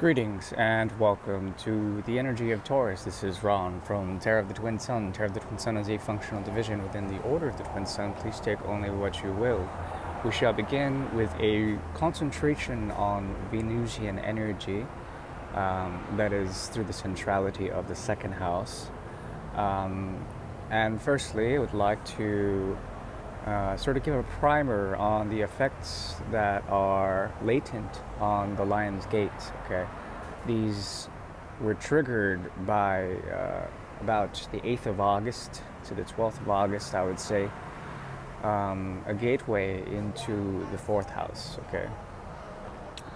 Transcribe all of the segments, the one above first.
Greetings and welcome to the energy of Taurus. This is Ron from Terra of the Twin Sun. Terra of the Twin Sun is a functional division within the Order of the Twin Sun. Please take only what you will. We shall begin with a concentration on Venusian energy, that is through the centrality of the second house. And firstly, I would like to sort of give a primer on the effects that are latent on the Lion's Gate. Okay, these were triggered by about the 8th of August to the 12th of August, I would say, a gateway into the 4th house. Okay,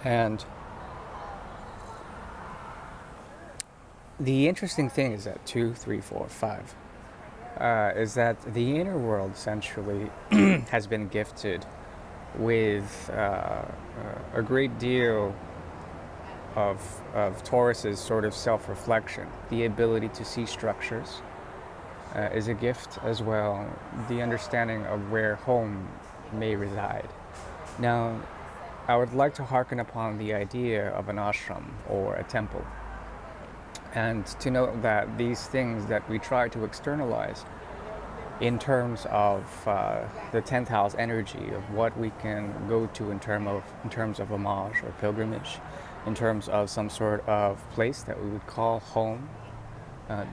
and the interesting thing is that 2, 3, 4, 5. Is that the inner world essentially has been gifted with a great deal of Taurus's sort of self-reflection. The ability to see structures is a gift as well. The understanding of where home may reside. Now, I would like to hearken upon the idea of an ashram or a temple. And to note that these things that we try to externalize in terms of the 10th house energy of what we can go to in terms of homage or pilgrimage, in terms of some sort of place that we would call home,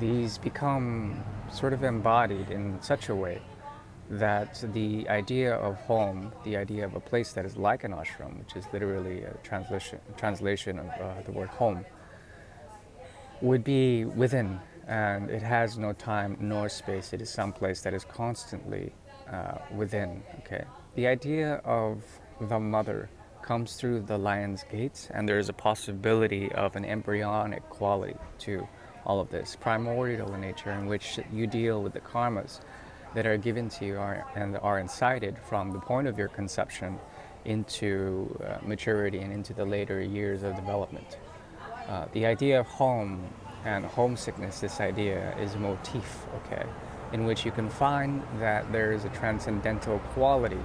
these become sort of embodied in such a way that the idea of home, the idea of a place that is like an ashram, which is literally a translation of the word home, would be within, and it has no time nor space. It is someplace that is constantly within. Okay, the idea of the mother comes through the Lion's Gate, and there is a possibility of an embryonic quality to all of this, primordial in nature, in which you deal with the karmas that are given to you and are incited from the point of your conception into maturity and into the later years of development. The idea of home and homesickness, this idea is a motif, okay, in which you can find that there is a transcendental quality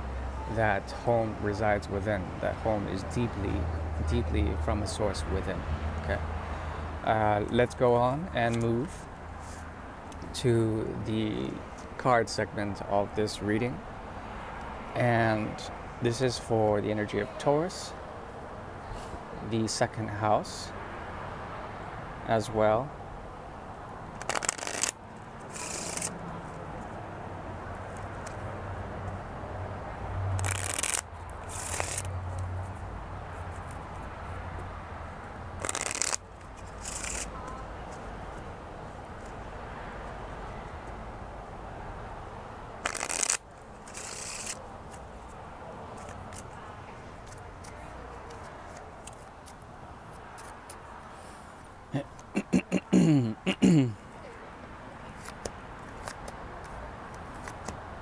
that home resides within, that home is deeply from a source within, okay. Let's go on and move to the card segment of this reading. And this is for the energy of Taurus, the second house, as well.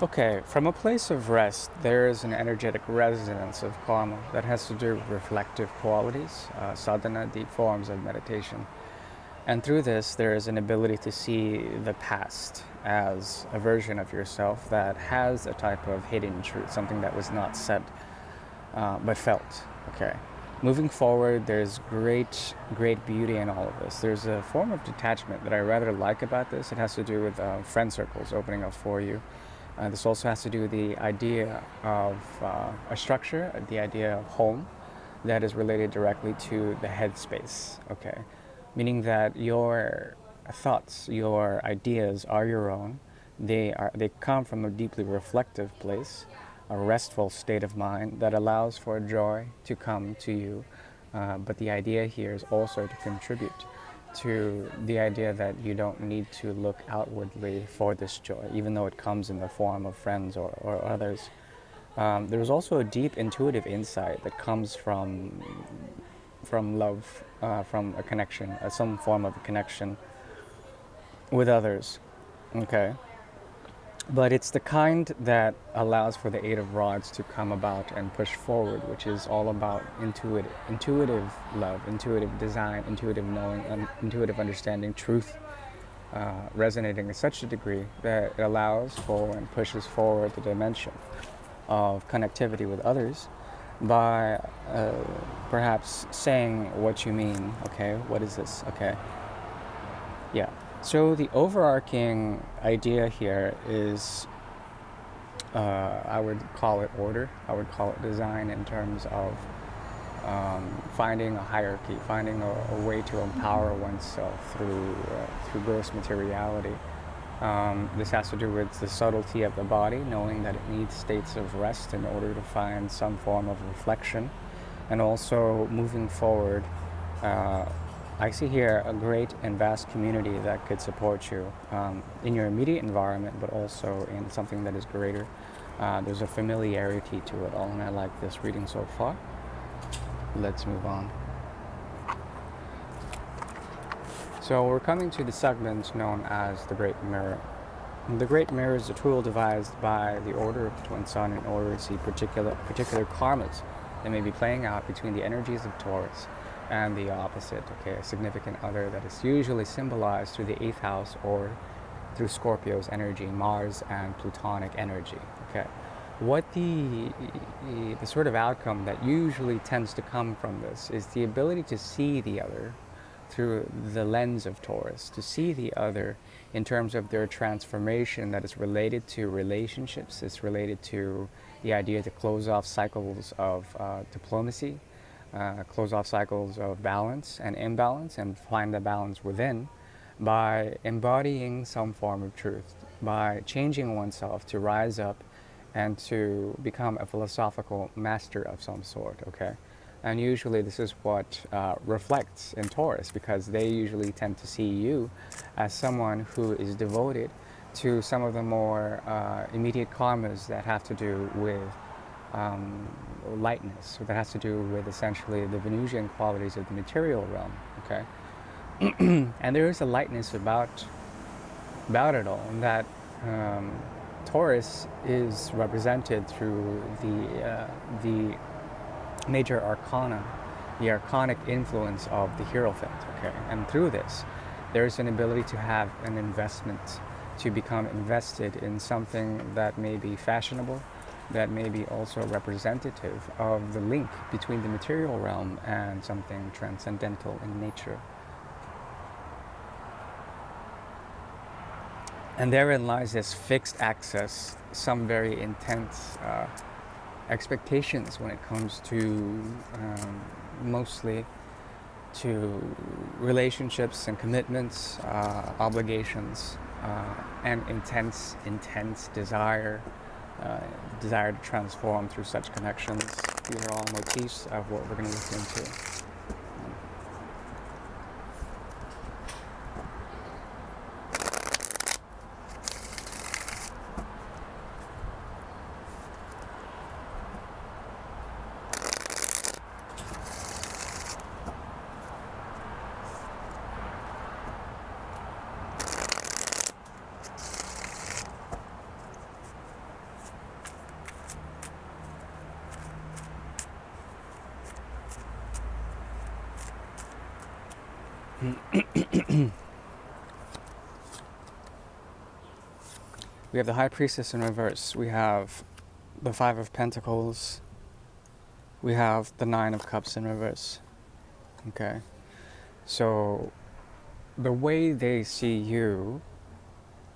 Okay, from a place of rest, there is an energetic resonance of karma that has to do with reflective qualities, sadhana, deep forms of meditation. And through this, there is an ability to see the past as a version of yourself that has a type of hidden truth, something that was not said, but felt. Okay. Moving forward, there's great beauty in all of this. There's a form of detachment that I rather like about this. It has to do with friend circles opening up for you. This also has to do with the idea of a structure, the idea of home, that is related directly to the headspace, okay? Meaning that your thoughts, your ideas are your own. They come from a deeply reflective place, a restful state of mind that allows for joy to come to you. But the idea here is also to contribute to the idea that you don't need to look outwardly for this joy, even though it comes in the form of friends or others. There's also a deep intuitive insight that comes from love, from a connection, some form of a connection with others, okay? But it's the kind that allows for the Eight of Rods to come about and push forward, which is all about intuitive love, intuitive design, intuitive knowing, intuitive understanding, truth resonating to such a degree that it allows for and pushes forward the dimension of connectivity with others by perhaps saying what you mean. Okay, what is this? Okay, yeah. So the overarching idea here is, I would call it order. I would call it design in terms of finding a hierarchy, finding a way to empower oneself through gross materiality. This has to do with the subtlety of the body, knowing that it needs states of rest in order to find some form of reflection, and also moving forward. Uh, I see here a great and vast community that could support you in your immediate environment, but also in something that is greater. There's a familiarity to it all, and I like this reading so far. Let's move on. So we're coming to the segment known as the Great Mirror. The Great Mirror is a tool devised by the Order of the Twin Sun in order to see particular karmas that may be playing out between the energies of Taurus and the opposite, okay, a significant other that is usually symbolized through the 8th house or through Scorpio's energy, Mars and Plutonic energy, okay. What the sort of outcome that usually tends to come from this is the ability to see the other through the lens of Taurus, to see the other in terms of their transformation that is related to relationships, it's related to the idea to close off cycles of diplomacy, close off cycles of balance and imbalance, and find the balance within by embodying some form of truth, by changing oneself to rise up and to become a philosophical master of some sort, okay? And usually this is what reflects in Taurus, because they usually tend to see you as someone who is devoted to some of the more immediate karmas that have to do with lightness, that has to do with essentially the Venusian qualities of the material realm, okay? And there is a lightness about it all, and that Taurus is represented through the major arcana, the arcanic influence of the Hierophant, okay? And through this, there's an ability to have an investment, to become invested in something that may be fashionable, that may be also representative of the link between the material realm and something transcendental in nature. And therein lies this fixed access, some very intense expectations when it comes to mostly to relationships and commitments, obligations, and intense desire to transform through such connections. These are all motifs of what we're going to look into. We have the High Priestess in reverse. We have the Five of Pentacles. We have the Nine of Cups in reverse. Okay. So the way they see you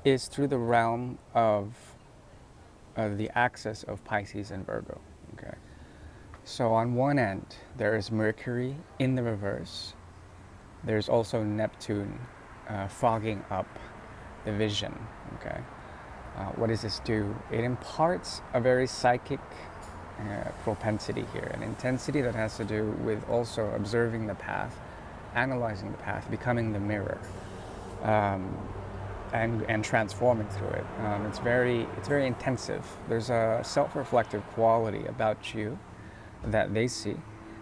is through the realm of the axis of Pisces and Virgo. Okay. So on one end, there is Mercury in the reverse. There's also Neptune fogging up the vision. Okay. What does this do? It imparts a very psychic propensity here, an intensity that has to do with also observing the path, analyzing the path, becoming the mirror, and transforming through it. It's very intensive. There's a self-reflective quality about you that they see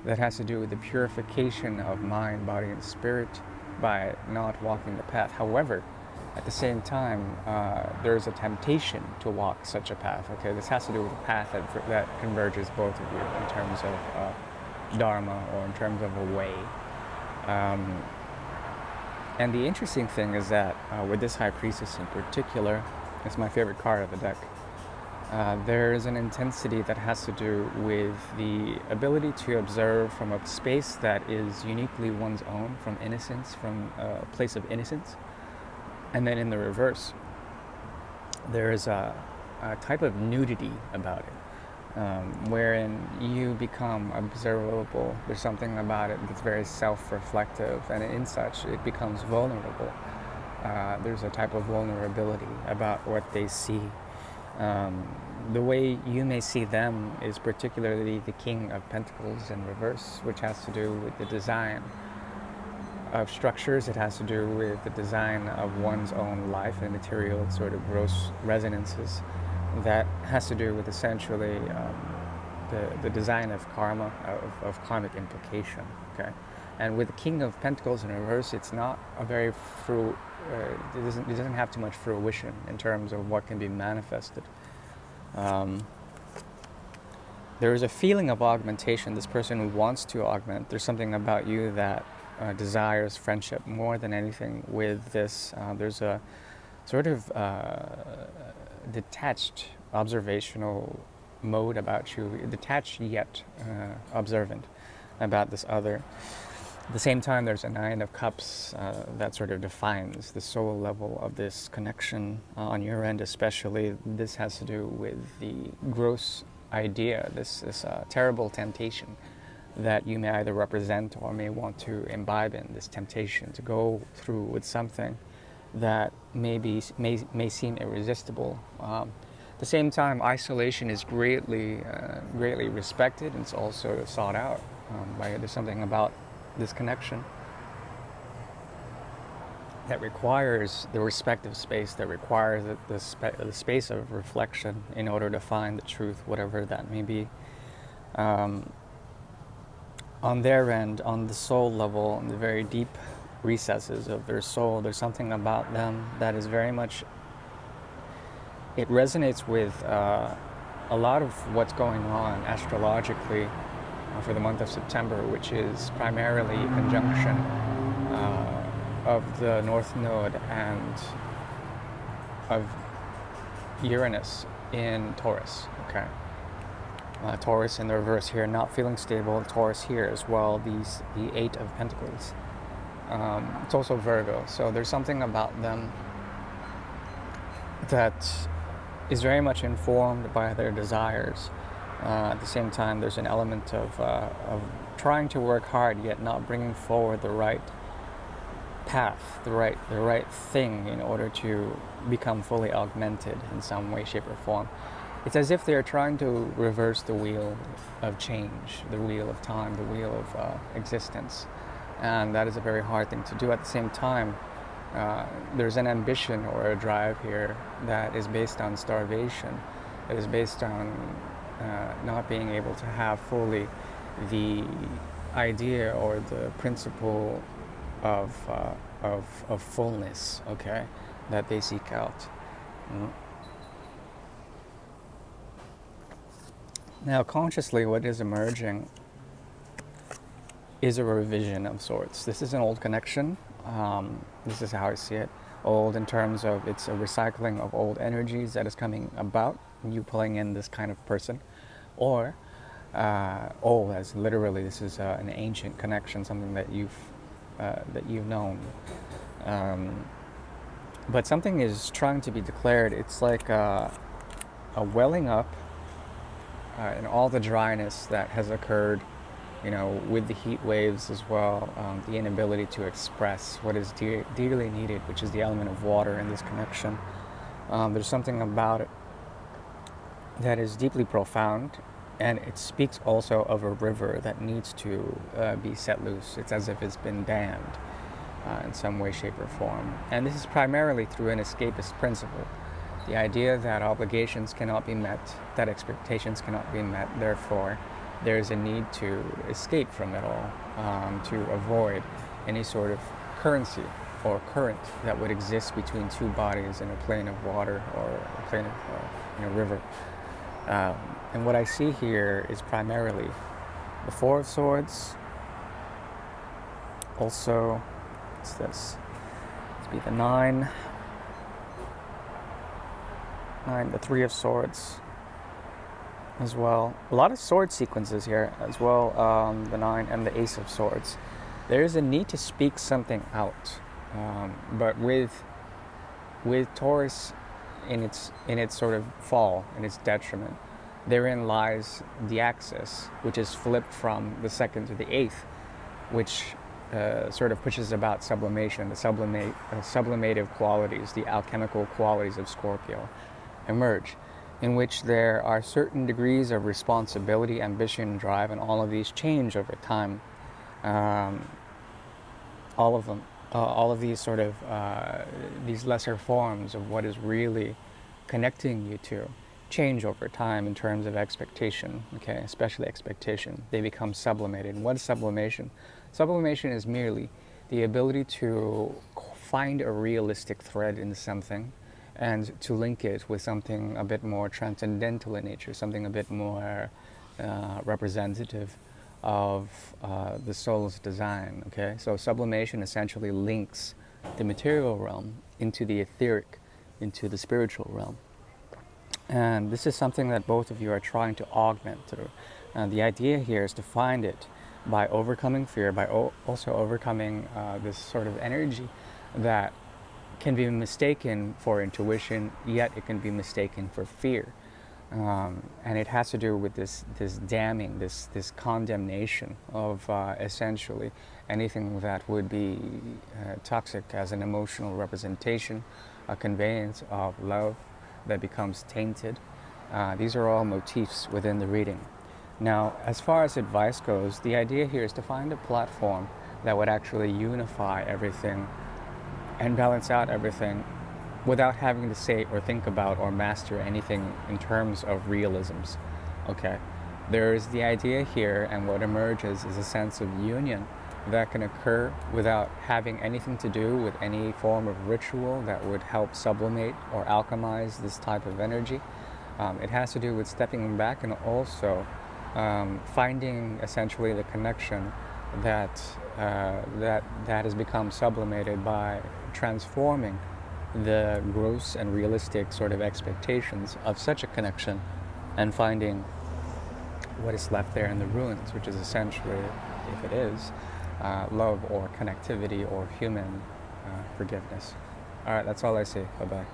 that has to do with the purification of mind, body, and spirit by not walking the path. However, at the same time, there's a temptation to walk such a path. Okay, this has to do with a path that converges both of you in terms of dharma, or in terms of a way. And the interesting thing is that with this High Priestess in particular, it's my favorite card of the deck. There's an intensity that has to do with the ability to observe from a space that is uniquely one's own, from innocence, from a place of innocence. And then in the reverse, there's a type of nudity about it, wherein you become observable. There's something about it that's very self-reflective, and in such, it becomes vulnerable. There's a type of vulnerability about what they see. The way you may see them is particularly the King of Pentacles in reverse, which has to do with the design of structures. It has to do with the design of one's own life and material sort of gross resonances. That has to do with essentially the design of karma, of karmic implication. Okay, and with the King of Pentacles in reverse, it's not a very it doesn't have too much fruition in terms of what can be manifested. There is a feeling of augmentation. This person wants to augment. There's something about you that desires friendship more than anything with this. There's a sort of detached observational mode about you, detached yet observant about this other. At the same time, there's a Nine of Cups that sort of defines the soul level of this connection on your end especially. This has to do with the gross idea, this terrible temptation that you may either represent or may want to imbibe in, this temptation to go through with something that may seem irresistible. At the same time, isolation is greatly respected, and it's also sought out. There's something about this connection that requires the respective space, that requires the space of reflection in order to find the truth, whatever that may be. On their end, on the soul level, in the very deep recesses of their soul, there's something about them that is very much, it resonates with a lot of what's going on astrologically for the month of September, which is primarily a conjunction of the North Node and of Uranus in Taurus. Okay, Taurus in the reverse here, not feeling stable. Taurus here as well. The Eight of Pentacles. It's also Virgo. So there's something about them that is very much informed by their desires. At the same time, there's an element of trying to work hard, yet not bringing forward the right path, the right thing in order to become fully augmented in some way, shape, or form. It's as if they're trying to reverse the wheel of change, the wheel of time, the wheel of existence. And that is a very hard thing to do. At the same time, there's an ambition or a drive here that is based on starvation, that is based on not being able to have fully the idea or the principle of fullness, okay, that they seek out. Now, consciously, what is emerging is a revision of sorts. This is an old connection. This is how I see it. Old in terms of it's a recycling of old energies that is coming about, you pulling in this kind of person, or old as literally this is an ancient connection, something that you've known. But something is trying to be declared. It's like a welling up in all the dryness that has occurred, with the heat waves as well, the inability to express what is dearly needed, which is the element of water in this connection. There's something about it that is deeply profound, and it speaks also of a river that needs to be set loose. It's as if it's been dammed in some way, shape, or form. And this is primarily through an escapist principle. The idea that obligations cannot be met, that expectations cannot be met, therefore there's a need to escape from it all, to avoid any sort of currency or current that would exist between two bodies in a plane of water or a plane of river. And what I see here is primarily the Four of Swords. Also, what's this? Let's be the Nine, the Three of Swords, as well. A lot of sword sequences here as well. The Nine and the Ace of Swords. There is a need to speak something out, but with Taurus in its sort of fall, in its detriment, therein lies the axis, which is flipped from the second to the eighth, which sort of pushes about sublimation, the sublimative qualities, the alchemical qualities of Scorpio emerge, in which there are certain degrees of responsibility, ambition, drive, and all of these change over time. Um, all of them, all of these sort of these lesser forms of what is really connecting you to change over time in terms of expectation, okay, especially expectation. They become sublimated. What is sublimation? Sublimation is merely the ability to find a realistic thread in something and to link it with something a bit more transcendental in nature, something a bit more representative of the soul's design, okay? So sublimation essentially links the material realm into the etheric, into the spiritual realm. And this is something that both of you are trying to augment through. And the idea here is to find it by overcoming fear, by also overcoming this sort of energy that can be mistaken for intuition, yet it can be mistaken for fear. And it has to do with this damning, this condemnation of essentially anything that would be toxic as an emotional representation, a conveyance of love that becomes tainted. These are all motifs within the reading. Now, as far as advice goes, the idea here is to find a platform that would actually unify everything and balance out everything without having to say or think about or master anything in terms of realisms. Okay, there's the idea here, and what emerges is a sense of union that can occur without having anything to do with any form of ritual that would help sublimate or alchemize this type of energy. It has to do with stepping back and also finding essentially the connection that has become sublimated by transforming the gross and realistic sort of expectations of such a connection and finding what is left there in the ruins, which is essentially, if it is, love or connectivity or human forgiveness. All right, that's all I say. Bye-bye.